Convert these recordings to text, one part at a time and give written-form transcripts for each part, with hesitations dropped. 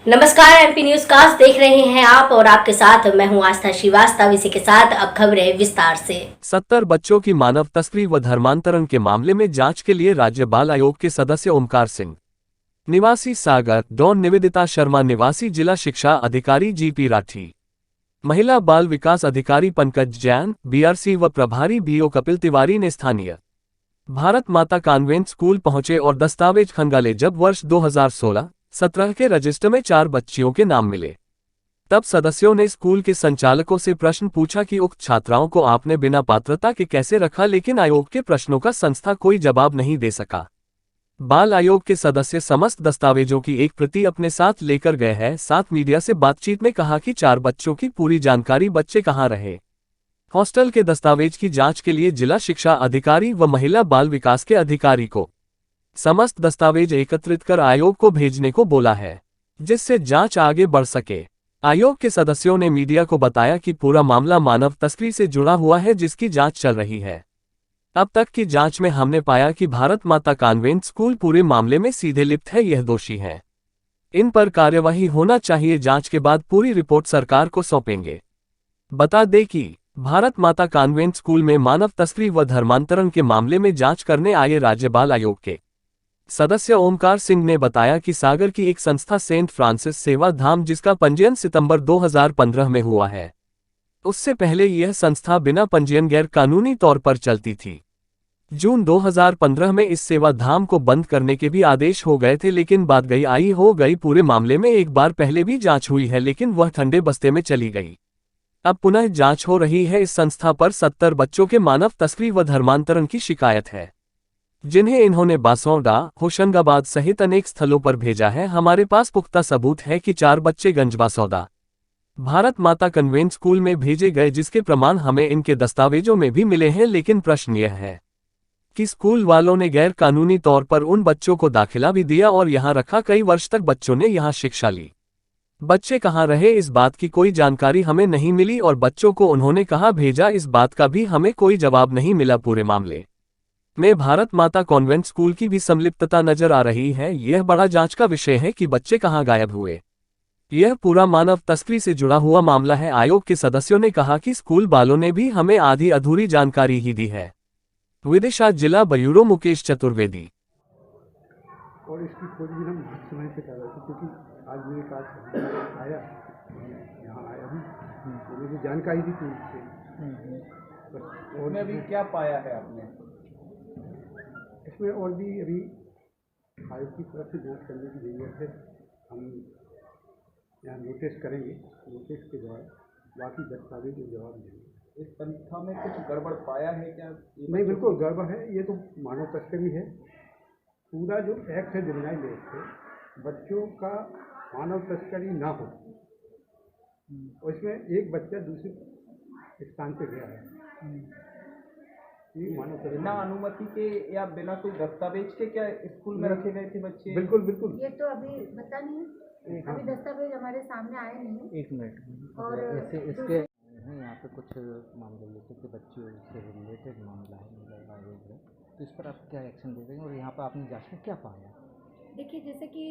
नमस्कार, MP news cast देख रहे हैं आप और आपके साथ मैं हूं आस्था श्रीवास्तव। इसी के साथ अब खबरें विस्तार से। 70 बच्चों की मानव तस्करी व धर्मांतरण के मामले में जांच के लिए राज्य बाल आयोग के सदस्य ओमकार सिंह निवासी सागर, डॉन निवेदिता शर्मा निवासी जिला शिक्षा अधिकारी जीपी राठी, महिला बाल विकास अधिकारी पंकज जैन, बीआरसी व प्रभारी बीओ कपिल तिवारी ने स्थानीय भारत माता कॉन्वेंट स्कूल पहुंचे और दस्तावेज खंगाले। जब वर्ष 2016-17 के रजिस्टर में 4 बच्चियों के नाम मिले, तब सदस्यों ने स्कूल के संचालकों से प्रश्न पूछा कि उक्त छात्राओं को आपने बिना पात्रता के कैसे रखा, लेकिन आयोग के प्रश्नों का संस्था कोई जवाब नहीं दे सका। बाल आयोग के सदस्य समस्त दस्तावेजों की एक प्रति अपने साथ लेकर गए हैं। साथ मीडिया से बातचीत में कहा कि 4 बच्चों की पूरी जानकारी, बच्चे कहाँ रहे, हॉस्टल के दस्तावेज की जांच के लिए जिला शिक्षा अधिकारी व महिला बाल विकास के अधिकारी को समस्त दस्तावेज एकत्रित कर आयोग को भेजने को बोला है, जिससे जांच आगे बढ़ सके। आयोग के सदस्यों ने मीडिया को बताया कि पूरा मामला मानव तस्करी से जुड़ा हुआ है, जिसकी जांच चल रही है। अब तक की जांच में हमने पाया कि भारत माता कॉन्वेंट स्कूल पूरे मामले में सीधे लिप्त है, यह दोषी है, इन पर कार्यवाही होना चाहिए। जांच के बाद पूरी रिपोर्ट सरकार को सौंपेंगे। बता दें कि भारत माता कॉन्वेंट स्कूल में मानव तस्करी व धर्मांतरण के मामले में जांच करने आए राज्य बाल आयोग के सदस्य ओमकार सिंह ने बताया कि सागर की एक संस्था सेंट फ्रांसिस सेवा धाम, जिसका पंजीयन सितंबर 2015 में हुआ है, उससे पहले यह संस्था बिना पंजीयन गैर कानूनी तौर पर चलती थी। जून 2015 में इस सेवा धाम को बंद करने के भी आदेश हो गए थे, लेकिन बात गई आई हो गई। पूरे मामले में एक बार पहले भी जांच हुई है, लेकिन वह ठंडे बस्ते में चली गई। अब पुनः जांच हो रही है। इस संस्था पर 70 बच्चों के मानव तस्करी व धर्मांतरण की शिकायत है, जिन्हें इन्होंने बासौदा, होशंगाबाद सहित अनेक स्थलों पर भेजा है। हमारे पास पुख्ता सबूत है कि 4 बच्चे गंजबासौदा भारत माता कॉन्वेंट स्कूल में भेजे गए, जिसके प्रमाण हमें इनके दस्तावेजों में भी मिले हैं। लेकिन प्रश्न यह है कि स्कूल वालों ने गैर कानूनी तौर पर उन बच्चों को दाखिला भी दिया और यहां रखा। कई वर्ष तक बच्चों ने यहां शिक्षा ली। बच्चे कहां रहे, इस बात की कोई जानकारी हमें नहीं मिली और बच्चों को उन्होंने कहां भेजा, इस बात का भी हमें कोई जवाब नहीं मिला। पूरे मामले में भारत माता कॉन्वेंट स्कूल की भी संलिप्तता नजर आ रही है। यह बड़ा जांच का विषय है कि बच्चे कहां गायब हुए। यह पूरा मानव तस्करी से जुड़ा हुआ मामला है। आयोग के सदस्यों ने कहा कि स्कूल वालों ने भी हमें आधी अधूरी जानकारी ही दी है। विदिशा जिला ब्यूरो मुकेश चतुर्वेदी। और इसकी खोजबीन हम बहुत समय से कर रहे थे, क्योंकि आज मेरे पास आया, यहाँ आया हूँ तो मुझे जानकारी दी थी उससे। और अभी क्या पाया है आपने इसमें? और भी अभी आयोग की तरफ से जांच करने की जरूरत है। हम यहाँ नोटिस करेंगे, नोटिस के द्वारा बाकी दस्तावेज जवाब देंगे। इस संस्था में कुछ गड़बड़ पाया है क्या? नहीं, बिल्कुल गड़बड़ है। ये तो मानव तस्करी है। पूरा जो एक्ट है, जुवेनाइल एक्ट है, बच्चों का मानव तस्करी ना हो, और इसमें एक बच्चा दूसरे स्थान पे गया है, ये मानव तस्करी। बिना अनुमति के या बिना कोई दस्तावेज के क्या स्कूल में रखे गए थे बच्चे? बिल्कुल बिल्कुल। ये तो अभी पता नहीं है, अभी दस्तावेज हमारे सामने आए नहीं है। एक मिनट, और इसके यहाँ पे कुछ मामले लेते कि बच्चों से रिलेटेड मामला है, मतलब आयोग है, तो इस पर आप क्या एक्शन दे देंगे और यहाँ पर आपने जांच में क्या पाया? देखिए, जैसे कि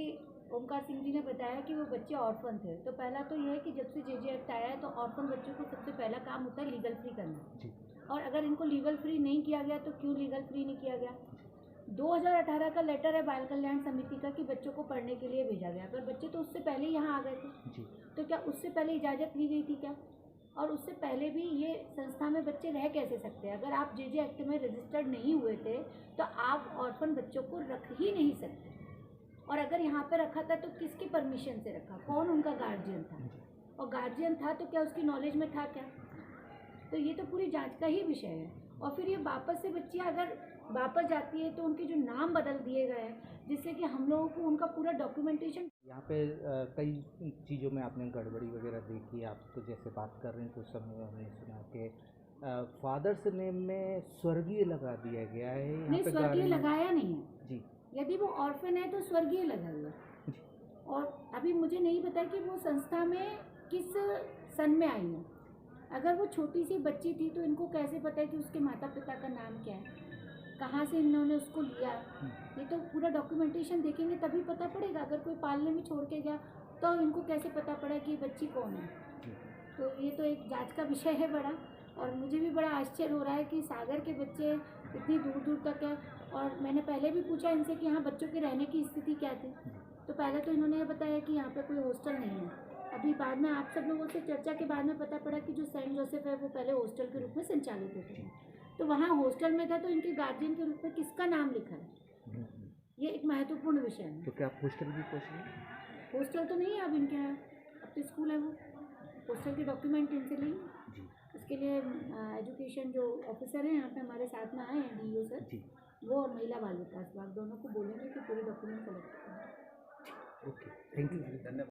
ओमकार सिंह जी ने बताया कि वो बच्चे ऑर्फन थे, तो पहला तो ये है कि जब से जेजे एक्ट आया है तो ऑर्फन बच्चों को सबसे पहला काम होता है लीगल फ्री करना जी। और अगर इनको लीगल फ्री नहीं किया गया तो क्यों लीगल फ्री नहीं किया गया? 2018 का लेटर है बाल कल्याण समिति का कि बच्चों को पढ़ने के लिए भेजा गया, पर बच्चे तो उससे पहले ही यहाँ आ गए थे जी। तो क्या उससे पहले इजाज़त ली गई थी क्या? और उससे पहले भी ये संस्था में बच्चे रह कैसे सकते हैं? अगर आप जेजे एक्ट में रजिस्टर्ड नहीं हुए थे तो आप ऑर्फन बच्चों को रख ही नहीं सकते। और अगर यहाँ पे रखा था तो किसकी परमिशन से रखा, कौन उनका गार्जियन था, और गार्जियन था तो क्या उसकी नॉलेज में था क्या? तो ये तो पूरी जांच का ही विषय है। और फिर ये वापस से बच्चियाँ अगर वापस जाती है तो उनके जो नाम बदल दिए गए हैं, जिससे कि हम लोगों को उनका पूरा डॉक्यूमेंटेशन। यहाँ पे कई चीज़ों में आपने गड़बड़ी वगैरह देखी। आप तो जैसे बात कर रहे हैं तो उस समय हमने सुना कि फादर्स नेम में स्वर्गीय लगा दिया गया है। यहाँ नहीं, पे स्वर्गीय लगाया नहीं है जी। यदि वो ऑर्फन है तो स्वर्गीय लगा हुआ। और अभी मुझे नहीं पता कि वो संस्था में किस सन में आई है। अगर वो छोटी सी बच्ची थी तो इनको कैसे पता है कि उसके माता पिता का नाम क्या है, कहाँ से इन्होंने उसको लिया? ये तो पूरा डॉक्यूमेंटेशन देखेंगे तभी पता पड़ेगा। अगर कोई पालने में छोड़ के गया तो इनको कैसे पता पड़ा कि बच्ची कौन है? तो ये तो एक जांच का विषय है बड़ा, और मुझे भी बड़ा आश्चर्य हो रहा है कि सागर के बच्चे इतनी दूर दूर तक है। और मैंने पहले भी पूछा इनसे कि यहाँ बच्चों के रहने की स्थिति क्या थी, तो पहले तो इन्होंने ये बताया कि यहाँ पे कोई हॉस्टल नहीं है। अभी बाद में आप सब लोगों से चर्चा के बाद में पता पड़ा कि जो सेंट जोसेफ है वो पहले हॉस्टल के रूप में संचालित होते थे, तो वहाँ हॉस्टल में था तो इनके गार्जियन के रूप में किसका नाम लिखा है, ये एक महत्वपूर्ण विषय है। तो क्या आप हॉस्टल भी पहुँचे? हॉस्टल तो नहीं है अब इनके यहाँ, अब तो स्कूल है वो। हॉस्टल के डॉक्यूमेंट इनसे लेंगे, उसके लिए एजुकेशन जो ऑफिसर हैं यहाँ पे हमारे साथ में आए हैं, DO सर, वो और महिला बाल विकास विभाग दोनों को बोलेंगे कि पूरे डॉक्यूमेंट कलेक्ट करें। Okay, thank you. धन्यवाद।